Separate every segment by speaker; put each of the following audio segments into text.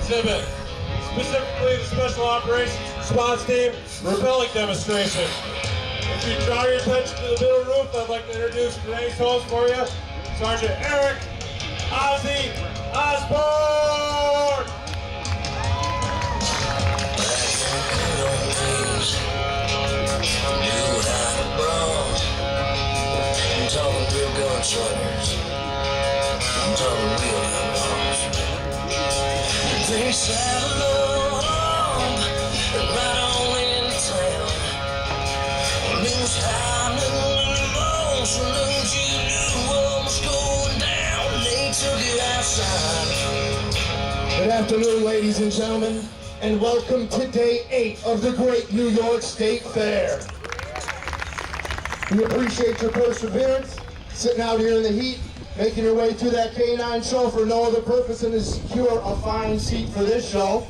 Speaker 1: exhibit, specifically the Special Operations Response Team Rappelling Demonstration. If you draw your attention to the middle roof, I'd like to introduce today's host for you, Sergeant Eric Ozzy Osborne!
Speaker 2: I'm talking real gun shutters. I'm talking real gun bombs. They saddle up right on in town. News high, noon in the morning, so don't you knew what was going down. They took it outside.
Speaker 3: Good afternoon, ladies and gentlemen, and welcome to day 8 of the Great New York State Fair. We appreciate your perseverance, sitting out here in the heat, making your way to that K9 show for no other purpose than to secure a fine seat for this show.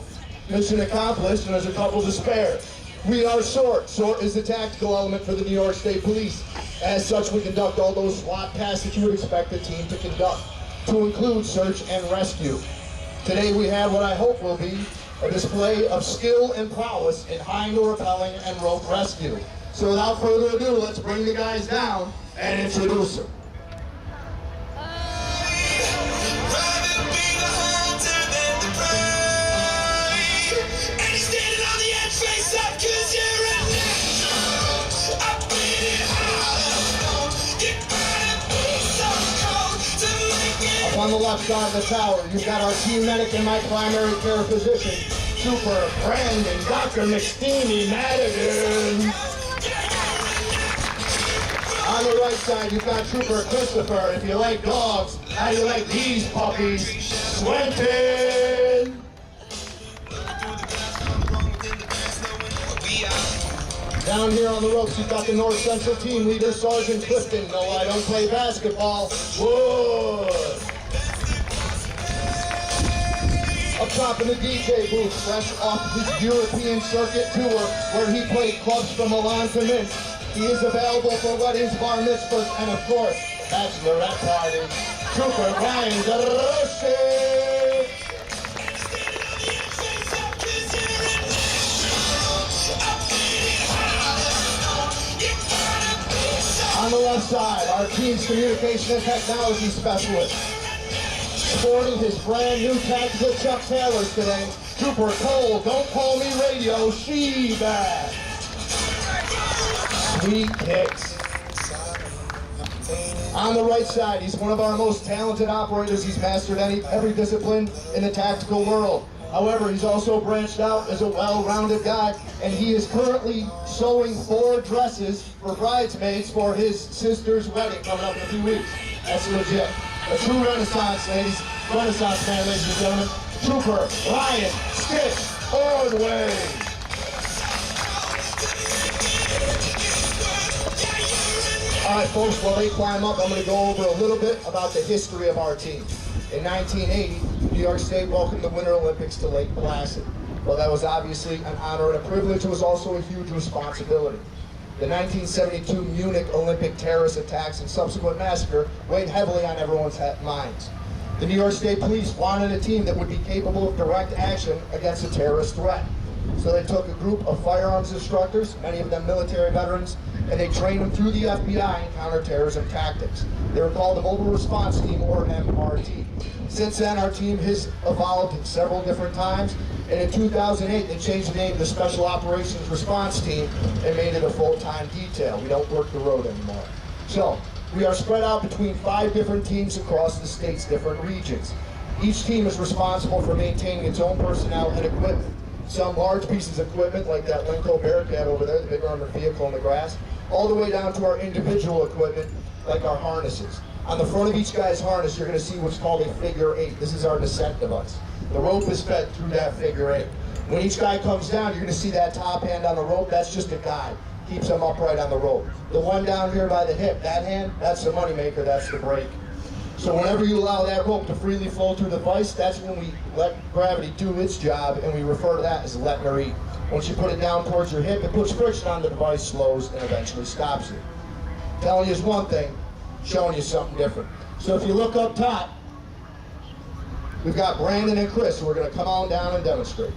Speaker 3: Mission accomplished, and there's a couple to spare. We are SORT. SORT is the tactical element for the New York State Police. As such, we conduct all those SWAT tasks that you would expect a team to conduct, to include search and rescue. Today we have what I hope will be a display of skill and prowess in hind rappelling and rope rescue. So without further ado, let's bring the guys down and introduce them. Up on the left side of the tower, you've got our team medic in my primary care physician, Trooper Brandon Dr. McSteamy Madigan. On the right side, you've got Trooper Christopher. If you like dogs, how do you like these puppies? Swinton! Down here on the ropes, you've got the North Central team leader, Sergeant Clifton. No, I don't play basketball. Wood! Up top in the DJ booth, fresh off his European circuit tour, where he played clubs from Milan to Minsk. He is available for weddings, bar mitzvahs, and of course, bachelorette parties. Trooper Brian DeRoche. On the left side, our team's communication and technology specialist. Sporting his brand new tactical Chuck Taylors today, Trooper Cole, Don't Call Me Radio, She-Bag. Sweet kicks. On the right side, he's one of our most talented operators. He's mastered every discipline in the tactical world. However, he's also branched out as a well-rounded guy, and he is currently sewing 4 dresses for bridesmaids for his sister's wedding coming up in a few weeks. That's legit. A true renaissance, Renaissance man, ladies and gentlemen. Trooper Ryan Stitch Ordway. All right, folks, while they climb up, I'm going to go over a little bit about the history of our team. In 1980, New York State welcomed the Winter Olympics to Lake Placid. Well, that was obviously an honor and a privilege. It was also a huge responsibility. The 1972 Munich Olympic terrorist attacks and subsequent massacre weighed heavily on everyone's minds. The New York State Police wanted a team that would be capable of direct action against a terrorist threat. So they took a group of firearms instructors, many of them military veterans, and they trained them through the FBI in counterterrorism tactics. They were called the Mobile Response Team, or MRT. Since then, our team has evolved several different times, and in 2008, they changed the name to the Special Operations Response Team and made it a full-time detail. We don't work the road anymore. So, we are spread out between 5 different teams across the state's different regions. Each team is responsible for maintaining its own personnel and equipment. Some large pieces of equipment, like that Lenco Bearcat over there, the big armored vehicle in the grass, all the way down to our individual equipment, like our harnesses. On the front of each guy's harness, you're going to see what's called a figure 8. This is our descent device. The rope is fed through that figure 8. When each guy comes down, you're going to see that top hand on the rope. That's just a guide. Keeps them upright on the rope. The one down here by the hip, that hand, that's the moneymaker, that's the brake. So whenever you allow that rope to freely flow through the vise, that's when we let gravity do its job, and we refer to that as letting her eat. Once you put it down towards your hip, it puts friction on the device, slows, and eventually stops it. Telling you is one thing, showing you something different. So if you look up top, We've got Brandon and Chris who are going to come on down and demonstrate.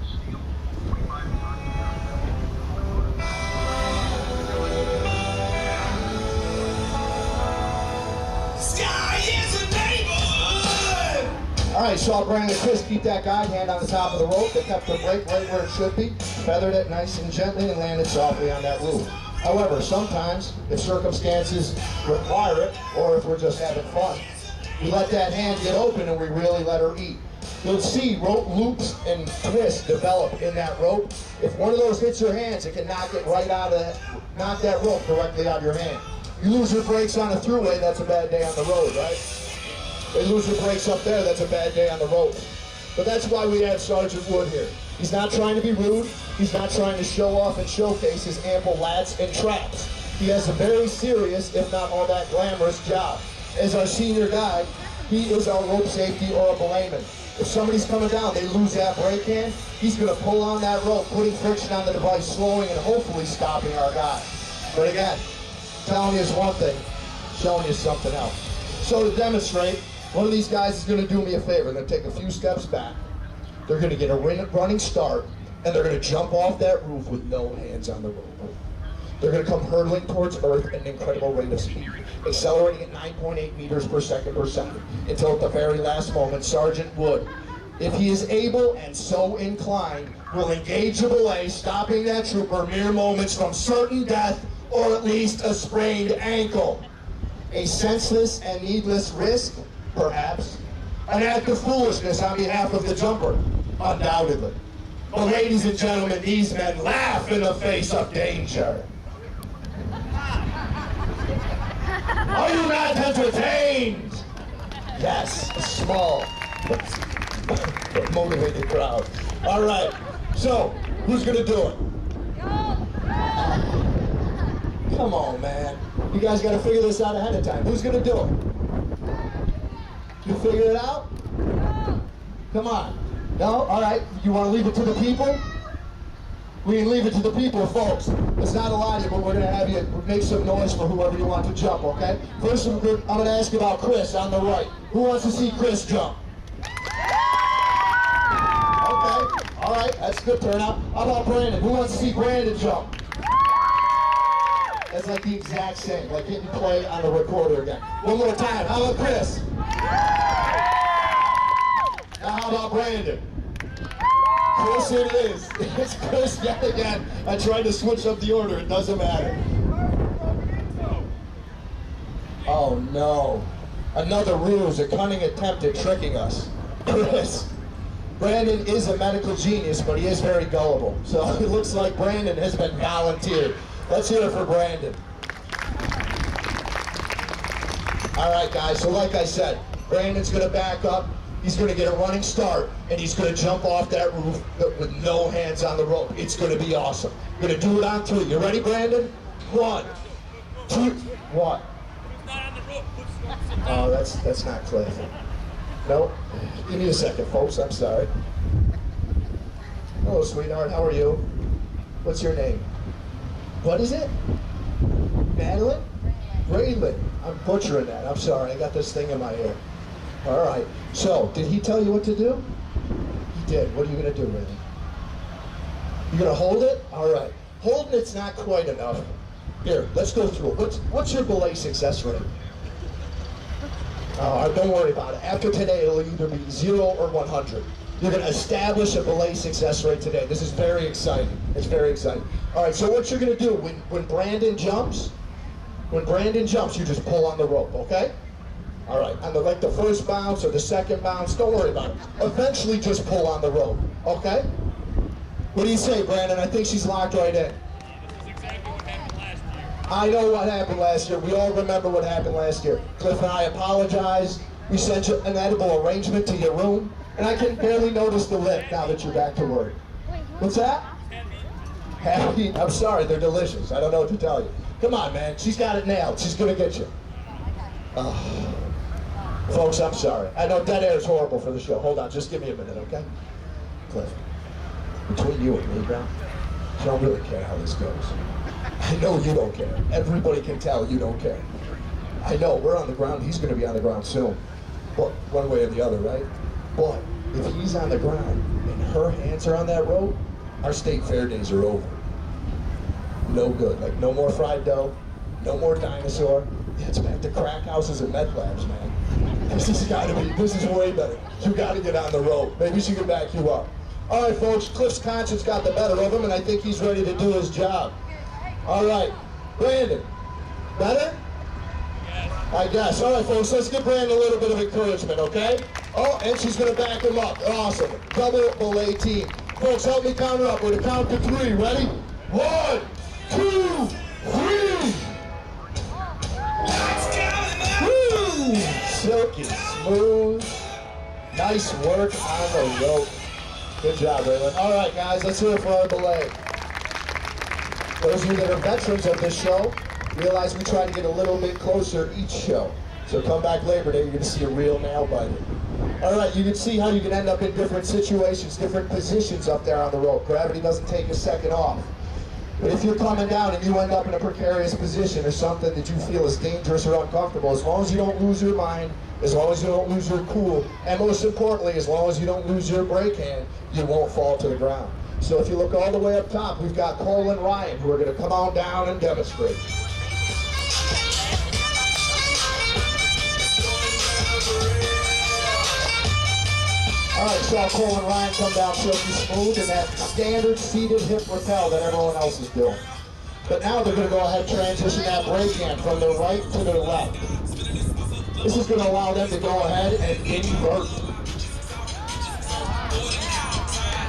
Speaker 3: All right, saw Brandon and Chris keep that guide hand on the top of the rope. They kept the brake right where it should be, feathered it nice and gently, and landed softly on that roof. However, sometimes, if circumstances require it, or if we're just having fun, we let that hand get open and we really let her eat. You'll see rope loops and twists develop in that rope. If one of those hits your hands, it can knock it right out of that, knock that rope directly out of your hand. You lose your brakes on a thruway, that's a bad day on the road, right? They lose their brakes up there, that's a bad day on the road. But that's why we have Sergeant Wood here. He's not trying to be rude. He's not trying to show off and showcase his ample lats and traps. He has a very serious, if not all that glamorous job. As our senior guide, he is our rope safety or a belayman. If somebody's coming down, they lose that brake hand, he's going to pull on that rope, putting friction on the device, slowing and hopefully stopping our guy. But again, telling you is one thing, showing you something else. So to demonstrate, one of these guys is going to do me a favor. They're going to take a few steps back. They're going to get a running start, and they're going to jump off that roof with no hands on the rope. They're going to come hurtling towards Earth at an incredible rate of speed, accelerating at 9.8 meters per second until at the very last moment, Sergeant Wood, if he is able and so inclined, will engage the belay, stopping that trooper mere moments from certain death or at least a sprained ankle. A senseless and needless risk? Perhaps. An act of foolishness on behalf of the jumper? Undoubtedly. But ladies and gentlemen, these men laugh in the face of danger. Are you not entertained? Yes, a small but motivated crowd. All right, so who's gonna do it? Come on, man. You guys gotta figure this out ahead of time. Who's gonna do it? You figure it out? Come on. No? All right. You want to leave it to the people? We can leave it to the people, folks. It's not a lot of you, but we're going to have you make some noise for whoever you want to jump, okay? First, I'm going to ask about Chris on the right. Who wants to see Chris jump? Okay. All right. That's a good turnout. How about Brandon? Who wants to see Brandon jump? That's like the exact same, like hitting play on the recorder again. One more time. How about Chris? Now how about Brandon? Chris it is. It's Chris yet again. I tried to switch up the order. It doesn't matter. Oh no. Another ruse, a cunning attempt at tricking us. Chris. Brandon is a medical genius, but he is very gullible. So it looks like Brandon has been volunteered. Let's hear it for Brandon. All right, guys, so like I said, Brandon's going to back up, he's going to get a running start, and he's going to jump off that roof with no hands on the rope. It's going to be awesome. We're going to do it on 3. You ready, Brandon? 1, 2, what? Oh, that's not Cliff. Nope. Give me a second, folks. I'm sorry. Hello, sweetheart. How are you? What's your name? What is it? Madeline? Braylon. I'm butchering that. I'm sorry. I got this thing in my ear. All right. So, did he tell you what to do? He did. What are you going to do, Randy? You going to hold it? All right. Holding it's not quite enough. Here, let's go through it. What's your belay success rate? Don't worry about it. After today, it'll either be 0 or 100. You're going to establish a belay success rate today. This is very exciting. It's very exciting. All right, so what you're going to do, when Brandon jumps, you just pull on the rope, okay? All right, on the first bounce or the second bounce, don't worry about it. Eventually, just pull on the rope, okay? What do you say, Brandon? I think she's locked right in. I know what happened last year. We all remember what happened last year. Cliff and I apologize. We sent you an edible arrangement to your room, and I can barely notice the lip now that you're back to work. What's that? Happy? I'm sorry, they're delicious. I don't know what to tell you. Come on, man. She's got it nailed. She's going to get you. Folks, I'm sorry. I know dead air is horrible for the show. Hold on. Just give me a minute, okay? Cliff, between you and me, bro, I don't really care how this goes. I know you don't care. Everybody can tell you don't care. I know. We're on the ground. He's going to be on the ground soon. But one way or the other, right? But if he's on the ground and her hands are on that rope, our state fair days are over. No good. Like, no more fried dough, no more dinosaur. Yeah, it's back to crack houses and med labs, man. This is way better. You gotta get on the rope. Maybe she can back you up. All right, folks, Cliff's conscience got the better of him, and I think he's ready to do his job. All right, Brandon, better? I guess. All right, folks, let's give Brandon a little bit of encouragement, okay? Oh, and she's gonna back him up. Awesome. Double belay team. Folks, help me count her up. We're gonna count to 3. Ready? 1, 2, 3. Woo! Silky smooth. Nice work on the rope. Good job, Raylan. All right, guys, let's hear it for our belay. Those of you that are veterans of this show realize we try to get a little bit closer each show. So come back Labor Day, you're going to see a real nail biter. All right, you can see how you can end up in different situations, different positions up there on the rope. Gravity doesn't take a second off. But if you're coming down and you end up in a precarious position or something that you feel is dangerous or uncomfortable, as long as you don't lose your mind, as long as you don't lose your cool, and most importantly, as long as you don't lose your brake hand, you won't fall to the ground. So if you look all the way up top, we've got Cole and Ryan who are going to come on down and demonstrate. All right, saw Cole and Ryan come down silky smooth in that standard seated hip rappel that everyone else is doing. But now they're going to go ahead and transition that brake hand from their right to their left. This is going to allow them to go ahead and invert.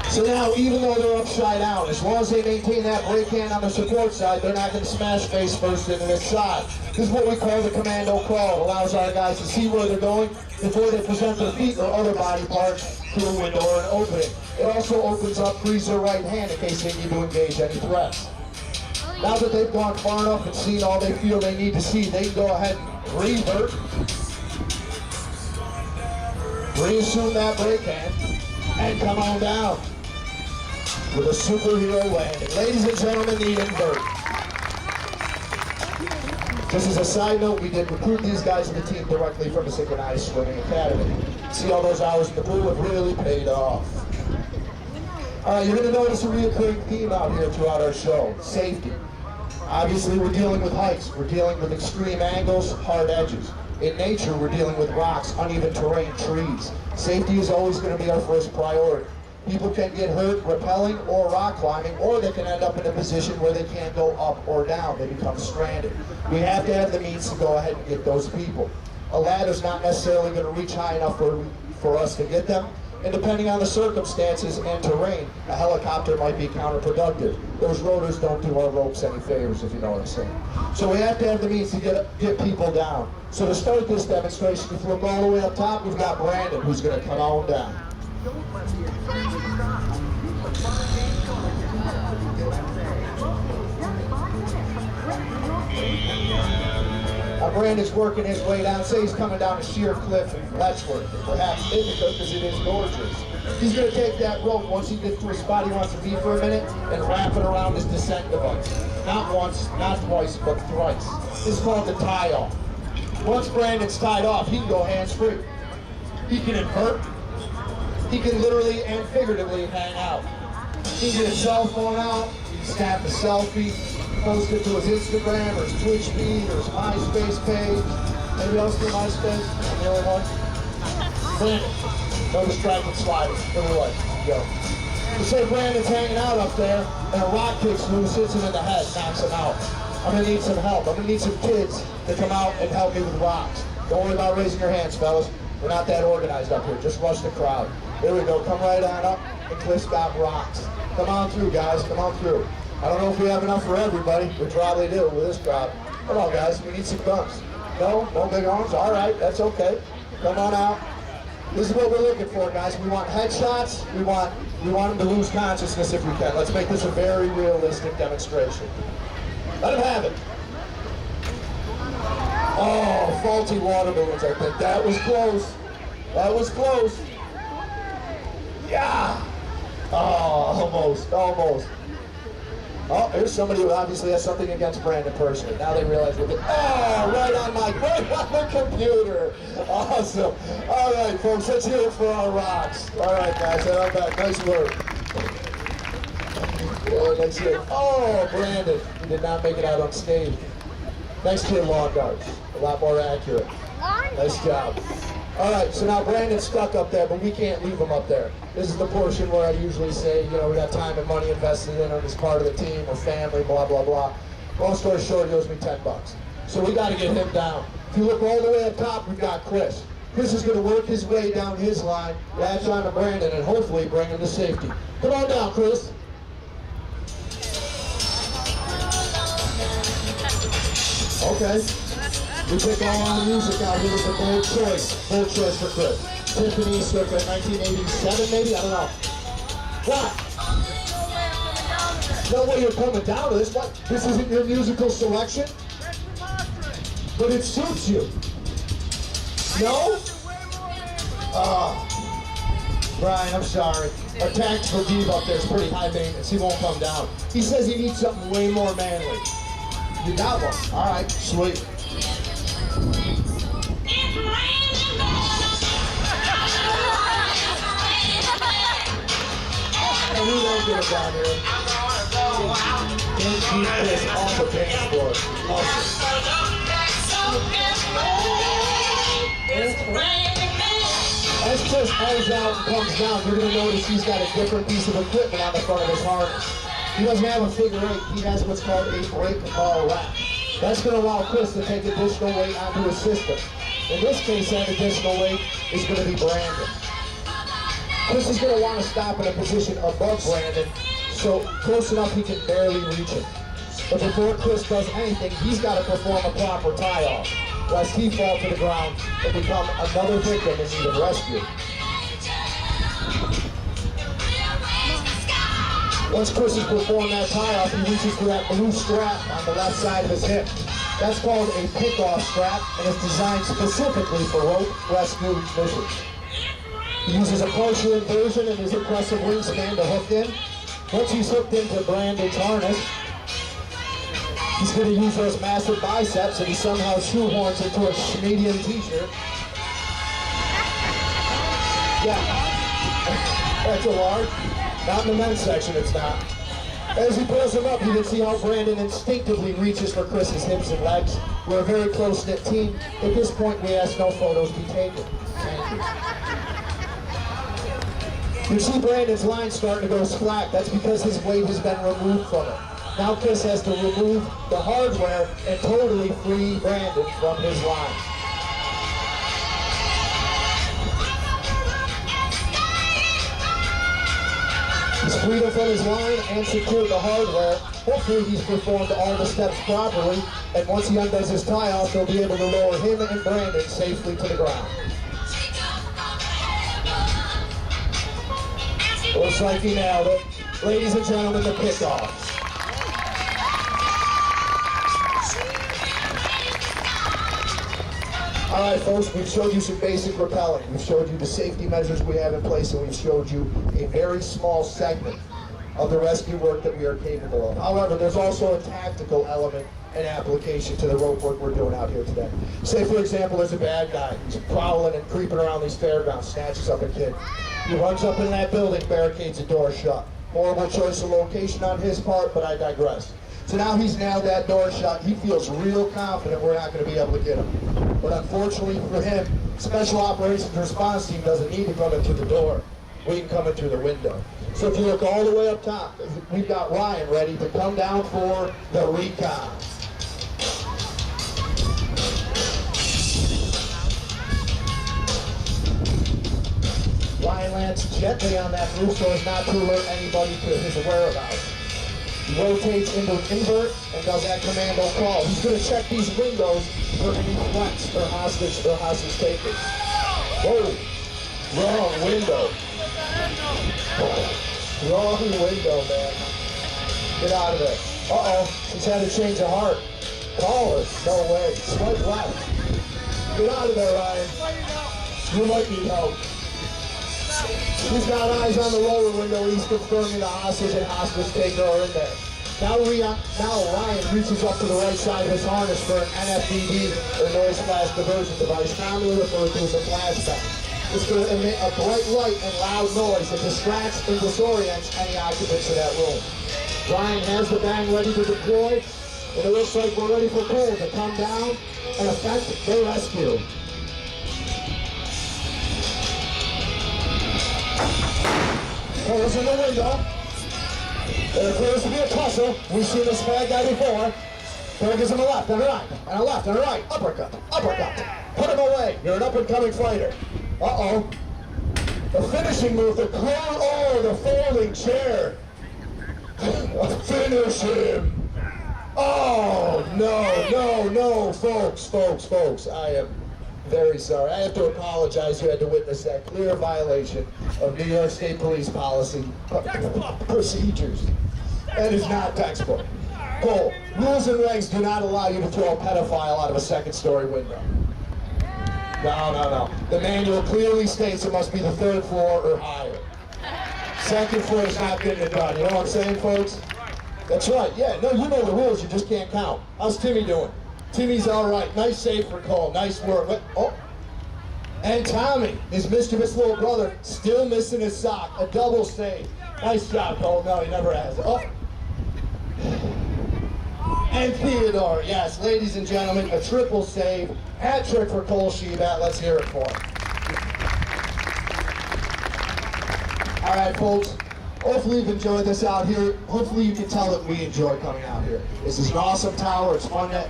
Speaker 3: So now, even though they're upside down, as long as they maintain that brake hand on the support side, they're not going to smash face first into this side. This is what we call the commando crawl. It allows our guys to see where they're going before they present their feet or other body parts through a window or an opening. It also opens up, frees their right hand in case they need to engage any threats. Now that they've gone far enough and seen all they feel they need to see, they can go ahead and revert. Reassume that brake hand and come on down with a superhero landing. Ladies and gentlemen, the invert. Just as a side note, we did recruit these guys to the team directly from the Synchronized Swimming Academy. See, all those hours in the pool have really paid off. All right, you're going to notice a recurring theme out here throughout our show: safety. Obviously, we're dealing with heights. We're dealing with extreme angles, hard edges. In nature, we're dealing with rocks, uneven terrain, trees. Safety is always going to be our first priority. People can get hurt rappelling or rock climbing, or they can end up in a position where they can't go up or down. They become stranded. We have to have the means to go ahead and get those people. A ladder's not necessarily going to reach high enough for us to get them. And depending on the circumstances and terrain, a helicopter might be counterproductive. Those rotors don't do our ropes any favors, if you know what I'm saying. So we have to have the means to get people down. So to start this demonstration, if we look all the way up top, we've got Brandon, who's going to come on down. Now Brandon's working his way down. Say he's coming down a sheer cliff in Letchworth, perhaps difficult because it is gorgeous. He's going to take that rope once he gets to a spot he wants to be for a minute and wrap it around his descent device. Not once, not twice, but thrice. This is called the tie-off. Once Brandon's tied off, he can go hands-free. He can invert. He can literally and figuratively hang out. He can get his cell phone out. He can snap a selfie, post it to his Instagram or his Twitch feed or his MySpace page. Anybody else do MySpace? I'm the only one? Brandon. No distracting sliders. Everyone, go. So say Brandon's hanging out up there and a rock kicks loose, hits him in the head, knocks him out. I'm going to need some help. I'm going to need some kids to come out and help me with rocks. Don't worry about raising your hands, fellas. We're not that organized up here. Just rush the crowd. There we go. Come right on up. And Cliff's got rocks. Come on through, guys. Come on through. I don't know if we have enough for everybody. We probably do with this crowd. Come on, guys. We need some guns. No? No big arms? All right. That's okay. Come on out. This is what we're looking for, guys. We want headshots. We want them to lose consciousness if we can. Let's make this a very realistic demonstration. Let him have it. Oh, faulty water balloons, I think. That was close. That was close. Yeah. Oh, almost, almost. Oh, here's somebody who obviously has something against Brandon personally. Now they realize what they... Oh, right on the computer. Awesome. All right, folks, let's hear it for our rocks. All right, guys, I'm back. Nice work. Yeah, let's hear it. Oh, Brandon, he did not make it out unscathed. Next to your lawn darts. A lot more accurate. Nice job. All right, so now Brandon's stuck up there, but we can't leave him up there. This is the portion where I usually say, you know, we got time and money invested in him as part of the team or family, blah, blah, blah. Long story short, he owes me $10. So we got to get him down. If you look all the way up top, we've got Chris. Chris is going to work his way down his line, latch on to Brandon, and hopefully bring him to safety. Come on down, Chris. Okay. We pick all the music out here with a bold choice. Bold choice for Chris. Tiffany circa 1987, maybe? I don't know. What? No way you're coming down to this. What? This isn't your musical selection? But it suits you. No? Brian, I'm sorry. Our tactical diva up there is pretty high maintenance. He won't come down. He says he needs something way more manly. You got one. All right, sweet. And we don't get it down here. Can't keep this off the dance floor. As Chris edges out and comes down, you're going to notice he's got a different piece of equipment on the front of his harness. He doesn't have a figure eight, he has what's called a brake ball rack. That's going to allow Chris to take additional weight onto his system. In this case, that additional weight is going to be Brandon. Chris is going to want to stop in a position above Brandon, so close enough he can barely reach him. But before Chris does anything, he's got to perform a proper tie-off, lest he fall to the ground and become another victim in need of rescue. Once Chris has performed that tie-off, he reaches for that blue strap on the left side of his hip. That's called a pick-off strap, and is designed specifically for rope rescue missions. He uses a partial inversion in his impressive wingspan to hook in. Once he's hooked into Brandon's harness, he's going to use those massive biceps and he somehow shoehorns into a Schmedian t-shirt. Yeah, that's a large. Not in the men's section, it's not. As he pulls him up, you can see how Brandon instinctively reaches for Chris's hips and legs. We're a very close-knit team. At this point, we ask no photos be taken. Thank you. You see Brandon's line starting to go slack. That's because his weight has been removed from it. Now Chris has to remove the hardware and totally free Brandon from his line. He's freed him from his line and secured the hardware. Hopefully he's performed all the steps properly, and once he undoes his tie-off, he'll be able to lower him and Brandon safely to the ground. Looks like he nailed it. Ladies and gentlemen, the kickoff. All right, folks, we've showed you some basic rappelling. We've showed you the safety measures we have in place, and we've showed you a very small segment of the rescue work that we are capable of. However, there's also a tactical element and application to the rope work we're doing out here today. Say, for example, there's a bad guy. He's prowling and creeping around these fairgrounds, snatches up a kid. He runs up in that building, barricades the door shut. Horrible choice of location on his part, but I digress. So now he's nailed that door shut. He feels real confident we're not going to be able to get him. But unfortunately for him, Special Operations Response Team doesn't need to come into the door. We can come in through the window. So if you look all the way up top, we've got Ryan ready to come down for the recon. Ryan lands gently on that roof so as not to alert anybody to his whereabouts. He rotates into an invert and does that commando call. He's going to check these windows for any threats or hostage takers. Whoa, wrong window. Wrong window, man. Get out of there. Uh-oh, he's had a change of heart. Call her. No way. Swipe left. Get out of there, Ryan. You might need help. He's got eyes on the lower window. He's confirming the hostage and hostage taker are in there. Now Ryan reaches up to the right side of his harness for an NFDD, or noise flash diversion device, commonly referred to as a flashbang. It's going to emit a bright light and loud noise that distracts and disorients any occupants of that room. Ryan has the bang ready to deploy, and it looks like we're ready for Cole to come down and effect the rescue. Cole's in the window. There appears to be a tussle. We've seen this bad guy before. Cole gives him a left and a right, and a left and a right. Uppercut, uppercut. Put him away. You're an up-and-coming fighter. Uh-oh. The finishing move, the the folding chair. Finish him. Oh, no, folks. I am very sorry. I have to apologize. You had to witness that clear violation of New York State Police policy procedures. That is not textbook. Cole, rules and regs do not allow you to throw a pedophile out of a second-story window. No. The manual clearly states it must be the 3rd floor or higher. Second floor is not getting it done. You know what I'm saying, folks? That's right. Yeah, no, you know the rules. You just can't count. How's Timmy doing? Timmy's all right. Nice save for Cole. Nice work. Oh. And Tommy, his mischievous little brother, still missing his sock. A double save. Nice job, Cole. No, he never has. Oh. And Theodore, yes, ladies and gentlemen, a triple save. Hat trick for Cole Shebat. Let's hear it for him. All right, folks. Hopefully you've enjoyed this out here. Hopefully you can tell that we enjoy coming out here. This is an awesome tower. It's fun to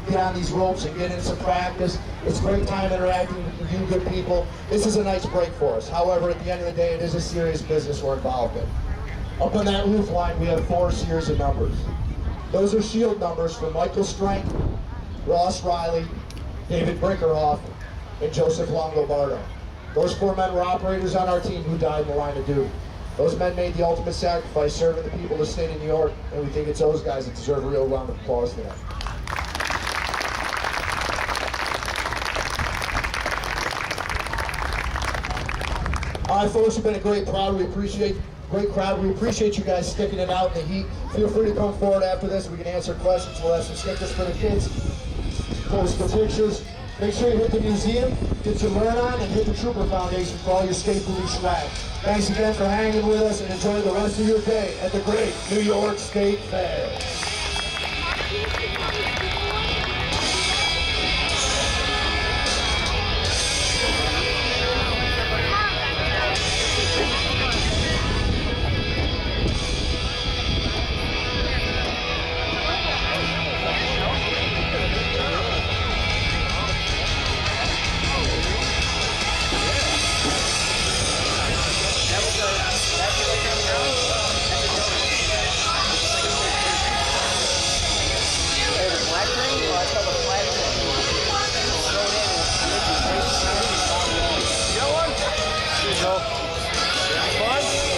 Speaker 3: get on these ropes and get in some practice. It's a great time interacting with you good people. This is a nice break for us. However, at the end of the day, it is a serious business we're involved in. Up on that roof line, we have 4 series of numbers. Those are shield numbers for Michael Strang, Ross Riley, David Brinkerhoff, and Joseph Longobardo. Those 4 men were operators on our team who died in the line of duty. Those men made the ultimate sacrifice serving the people of the state of New York, and we think it's those guys that deserve a real round of applause for that. All right, folks, you've been a great crowd. We appreciate you guys sticking it out in the heat. Feel free to come forward after this. We can answer questions. We'll have some stickers for the kids. Post the pictures. Make sure you hit the museum, get your learn on, and hit the Trooper Foundation for all your state police swag. Thanks again for hanging with us, and enjoy the rest of your day at the great New York State Fair.
Speaker 4: Fun?